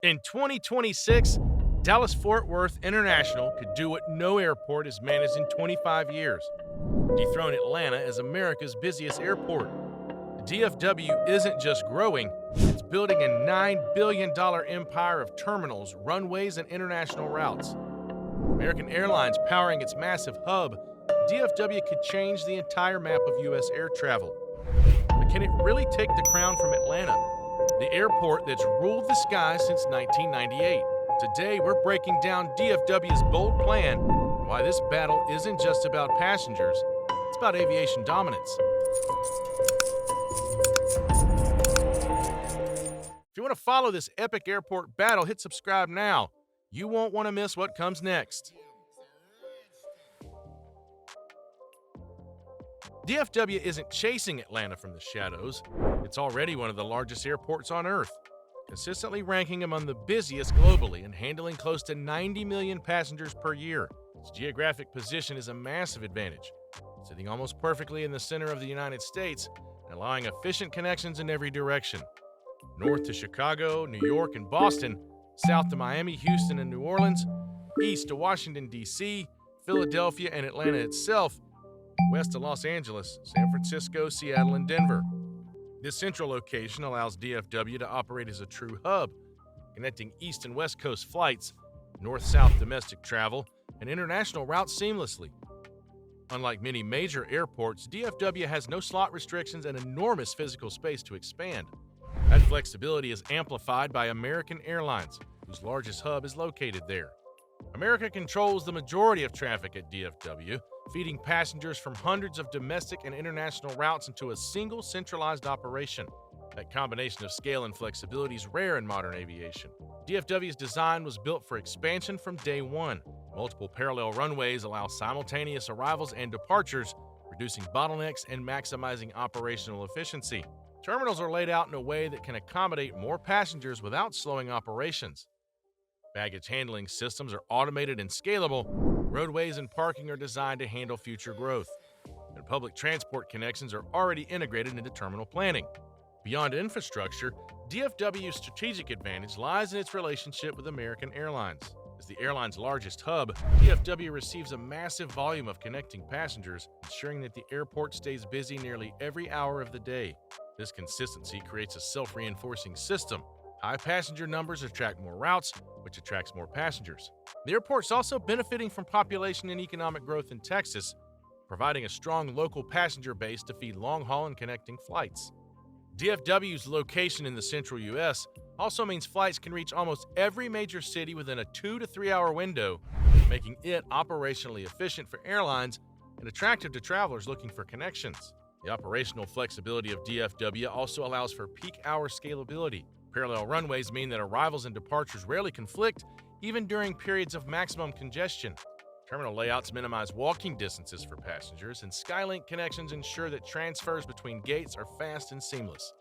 In 2026, Dallas-Fort Worth International could do what no airport has managed in 25 years, dethrone Atlanta as America's busiest airport. The DFW isn't just growing, it's building a $9 billion empire of terminals, runways, and international routes. American Airlines powering its massive hub, DFW could change the entire map of U.S. air travel. But can it really take the crown from Atlanta, the airport that's ruled the skies since 1998? Today, we're breaking down DFW's bold plan and why this battle isn't just about passengers, it's about aviation dominance. If you want to follow this epic airport battle, hit subscribe now. You won't want to miss what comes next. DFW isn't chasing Atlanta from the shadows. It's already one of the largest airports on Earth, consistently ranking among the busiest globally and handling close to 90 million passengers per year. Its geographic position is a massive advantage, sitting almost perfectly in the center of the United States and allowing efficient connections in every direction. North to Chicago, New York, and Boston, south to Miami, Houston, and New Orleans, east to Washington, D.C., Philadelphia, and Atlanta itself, west to Los Angeles, San Francisco, Seattle, and Denver. This central location allows DFW to operate as a true hub, connecting east and west coast flights, north-south domestic travel, and international routes seamlessly. Unlike many major airports, DFW has no slot restrictions and enormous physical space to expand. That flexibility is amplified by American Airlines, whose largest hub is located there. America controls the majority of traffic at DFW, feeding passengers from hundreds of domestic and international routes into a single centralized operation. That combination of scale and flexibility is rare in modern aviation. DFW's design was built for expansion from day one. Multiple parallel runways allow simultaneous arrivals and departures, reducing bottlenecks and maximizing operational efficiency. Terminals are laid out in a way that can accommodate more passengers without slowing operations. Baggage handling systems are automated and scalable. Roadways and parking are designed to handle future growth. And public transport connections are already integrated into terminal planning. Beyond infrastructure, DFW's strategic advantage lies in its relationship with American Airlines. As the airline's largest hub, DFW receives a massive volume of connecting passengers, ensuring that the airport stays busy nearly every hour of the day. This consistency creates a self-reinforcing system. High passenger numbers attract more routes, which attracts more passengers. The airport's also benefiting from population and economic growth in Texas, providing a strong local passenger base to feed long-haul and connecting flights. DFW's location in the central U.S. also means flights can reach almost every major city within a 2 to 3 hour window, making it operationally efficient for airlines and attractive to travelers looking for connections. The operational flexibility of DFW also allows for peak hour scalability. Parallel runways mean that arrivals and departures rarely conflict, even during periods of maximum congestion. Terminal layouts minimize walking distances for passengers, and Skylink connections ensure that transfers between gates are fast and seamless.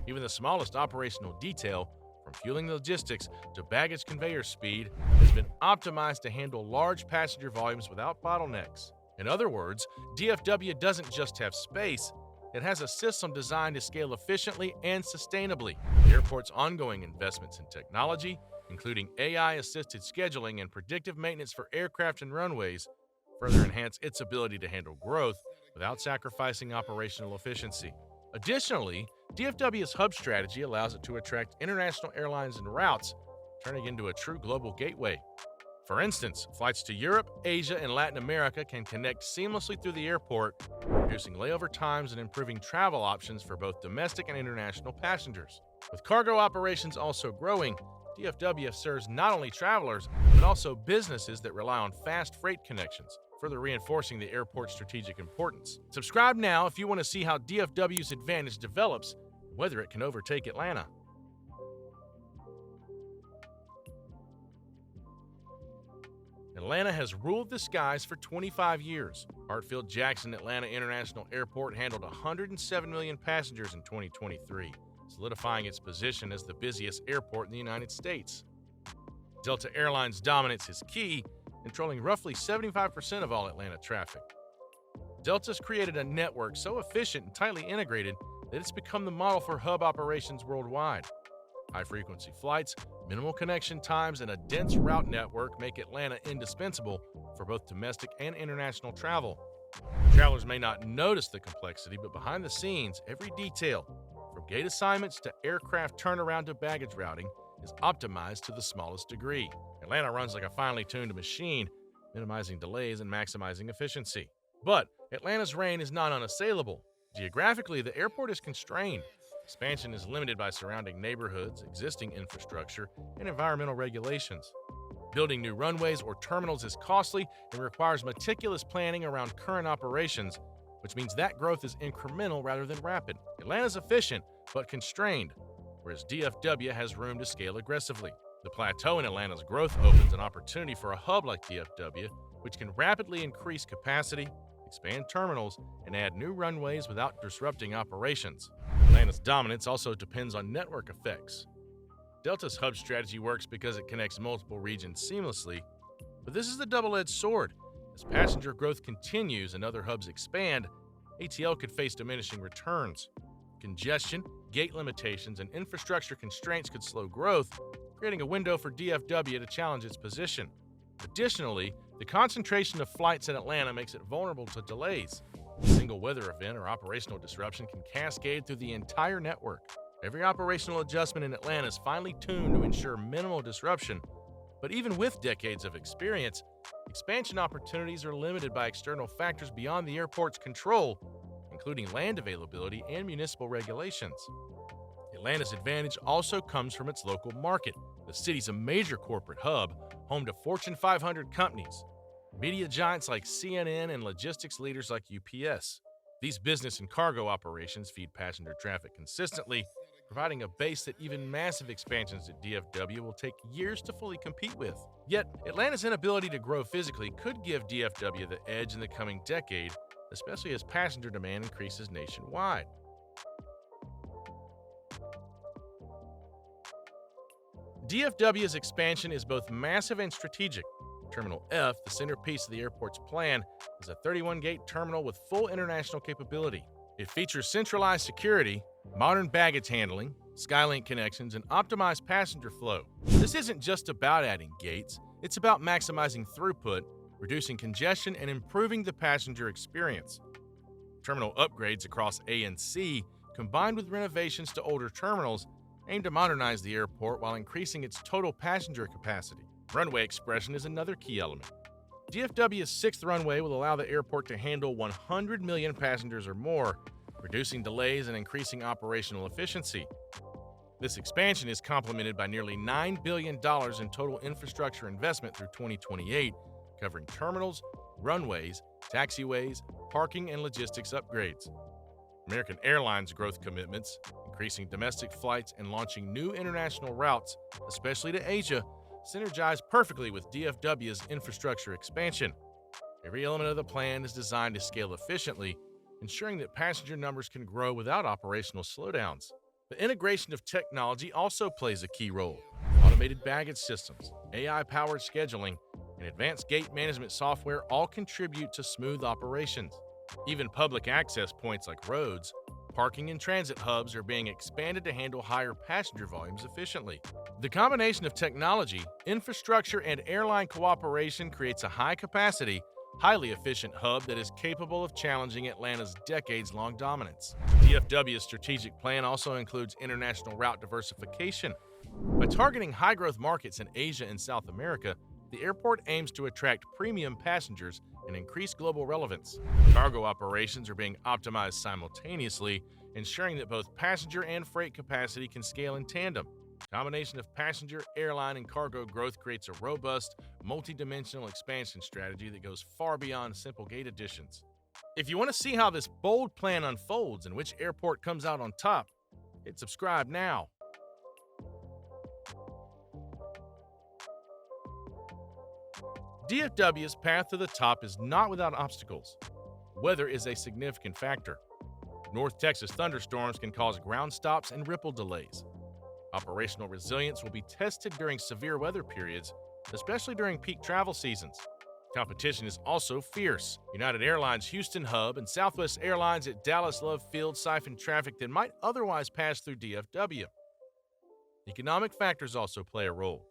Even the smallest operational detail, from fueling logistics to baggage conveyor speed, has been optimized to handle large passenger volumes without bottlenecks. In other words, DFW doesn't just have space, it has a system designed to scale efficiently and sustainably. The airport's ongoing investments in technology, including AI-assisted scheduling and predictive maintenance for aircraft and runways, further enhance its ability to handle growth without sacrificing operational efficiency. Additionally, DFW's hub strategy allows it to attract international airlines and routes, turning into a true global gateway. For instance, flights to Europe, Asia, and Latin America can connect seamlessly through the airport, reducing layover times and improving travel options for both domestic and international passengers. With cargo operations also growing, DFW serves not only travelers, but also businesses that rely on fast freight connections, further reinforcing the airport's strategic importance. Subscribe now if you want to see how DFW's advantage develops and whether it can overtake Atlanta. Atlanta has ruled the skies for 25 years. Hartsfield-Jackson Atlanta International Airport handled 107 million passengers in 2023, solidifying its position as the busiest airport in the United States. Delta Airlines' dominance is key, controlling roughly 75% of all Atlanta traffic. Delta's created a network so efficient and tightly integrated that it's become the model for hub operations worldwide. High-frequency flights, minimal connection times, and a dense route network make Atlanta indispensable for both domestic and international travel. Travelers may not notice the complexity, but behind the scenes, every detail, from gate assignments to aircraft turnaround to baggage routing, is optimized to the smallest degree. Atlanta runs like a finely tuned machine, minimizing delays and maximizing efficiency. But Atlanta's reign is not unassailable. Geographically, the airport is constrained. Expansion is limited by surrounding neighborhoods, existing infrastructure, and environmental regulations. Building new runways or terminals is costly and requires meticulous planning around current operations, which means that growth is incremental rather than rapid. Atlanta's efficient, but constrained, whereas DFW has room to scale aggressively. The plateau in Atlanta's growth opens an opportunity for a hub like DFW, which can rapidly increase capacity, expand terminals, and add new runways without disrupting operations. Atlanta's dominance also depends on network effects. Delta's hub strategy works because it connects multiple regions seamlessly, but this is a double-edged sword. As passenger growth continues and other hubs expand, ATL could face diminishing returns. Congestion, gate limitations, and infrastructure constraints could slow growth, creating a window for DFW to challenge its position. Additionally, the concentration of flights in Atlanta makes it vulnerable to delays. A single weather event or operational disruption can cascade through the entire network. Every operational adjustment in Atlanta is finely tuned to ensure minimal disruption, but even with decades of experience, expansion opportunities are limited by external factors beyond the airport's control, including land availability and municipal regulations. Atlanta's advantage also comes from its local market. The city's a major corporate hub, home to Fortune 500 companies, media giants like CNN, and logistics leaders like UPS. These business and cargo operations feed passenger traffic consistently, providing a base that even massive expansions at DFW will take years to fully compete with. Yet, Atlanta's inability to grow physically could give DFW the edge in the coming decade, especially as passenger demand increases nationwide. DFW's expansion is both massive and strategic. Terminal F, the centerpiece of the airport's plan, is a 31-gate terminal with full international capability. It features centralized security, modern baggage handling, Skylink connections, and optimized passenger flow. This isn't just about adding gates, it's about maximizing throughput, reducing congestion, and improving the passenger experience. Terminal upgrades across A and C, combined with renovations to older terminals, aim to modernize the airport while increasing its total passenger capacity. Runway expression is another key element. DFW's sixth runway will allow the airport to handle 100 million passengers or more, reducing delays and increasing operational efficiency. This expansion is complemented by nearly $9 billion in total infrastructure investment through 2028, covering terminals, runways, taxiways, parking, and logistics upgrades. American Airlines' growth commitments, increasing domestic flights and launching new international routes, especially to Asia, synergize perfectly with DFW's infrastructure expansion. Every element of the plan is designed to scale efficiently, ensuring that passenger numbers can grow without operational slowdowns. The integration of technology also plays a key role. Automated baggage systems, AI-powered scheduling, and advanced gate management software all contribute to smooth operations. Even public access points like roads, parking, and transit hubs are being expanded to handle higher passenger volumes efficiently. The combination of technology, infrastructure, and airline cooperation creates a high-capacity, highly efficient hub that is capable of challenging Atlanta's decades-long dominance. DFW's strategic plan also includes international route diversification. By targeting high-growth markets in Asia and South America, the airport aims to attract premium passengers and increase global relevance. Cargo operations are being optimized simultaneously, ensuring that both passenger and freight capacity can scale in tandem. The combination of passenger, airline, and cargo growth creates a robust, multi-dimensional expansion strategy that goes far beyond simple gate additions. If you want to see how this bold plan unfolds and which airport comes out on top, hit subscribe now. DFW's path to the top is not without obstacles. Weather is a significant factor. North Texas thunderstorms can cause ground stops and ripple delays. Operational resilience will be tested during severe weather periods, especially during peak travel seasons. Competition is also fierce. United Airlines' Houston hub and Southwest Airlines at Dallas Love Field siphon traffic that might otherwise pass through DFW. Economic factors also play a role.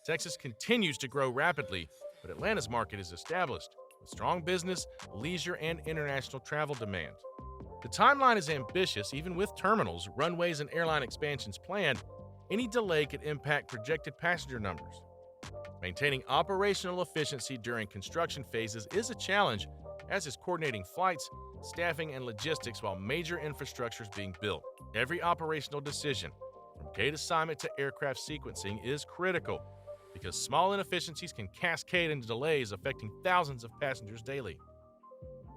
Texas continues to grow rapidly, but Atlanta's market is established, with strong business, leisure, and international travel demand. The timeline is ambitious, even with terminals, runways, and airline expansions planned. Any delay could impact projected passenger numbers. Maintaining operational efficiency during construction phases is a challenge, as is coordinating flights, staffing, and logistics while major infrastructure is being built. Every operational decision, from gate assignment to aircraft sequencing, is critical because small inefficiencies can cascade into delays affecting thousands of passengers daily.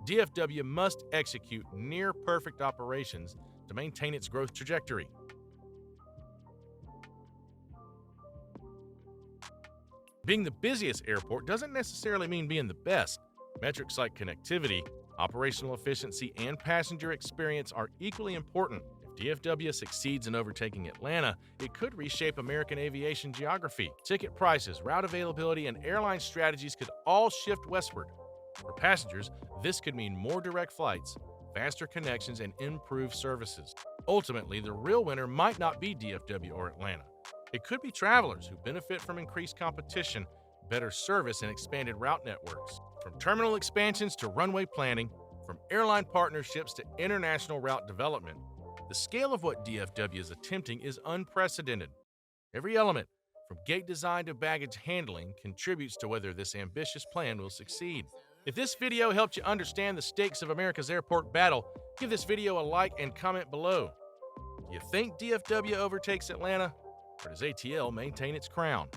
DFW must execute near-perfect operations to maintain its growth trajectory. Being the busiest airport doesn't necessarily mean being the best. Metrics like connectivity, operational efficiency, and passenger experience are equally important. If DFW succeeds in overtaking Atlanta, it could reshape American aviation geography. Ticket prices, route availability, and airline strategies could all shift westward. For passengers, this could mean more direct flights, faster connections, and improved services. Ultimately, the real winner might not be DFW or Atlanta. It could be travelers who benefit from increased competition, better service, and expanded route networks. From terminal expansions to runway planning, from airline partnerships to international route development, the scale of what DFW is attempting is unprecedented. Every element, from gate design to baggage handling, contributes to whether this ambitious plan will succeed. If this video helped you understand the stakes of America's airport battle, give this video a like and comment below. Do you think DFW overtakes Atlanta, or does ATL maintain its crown?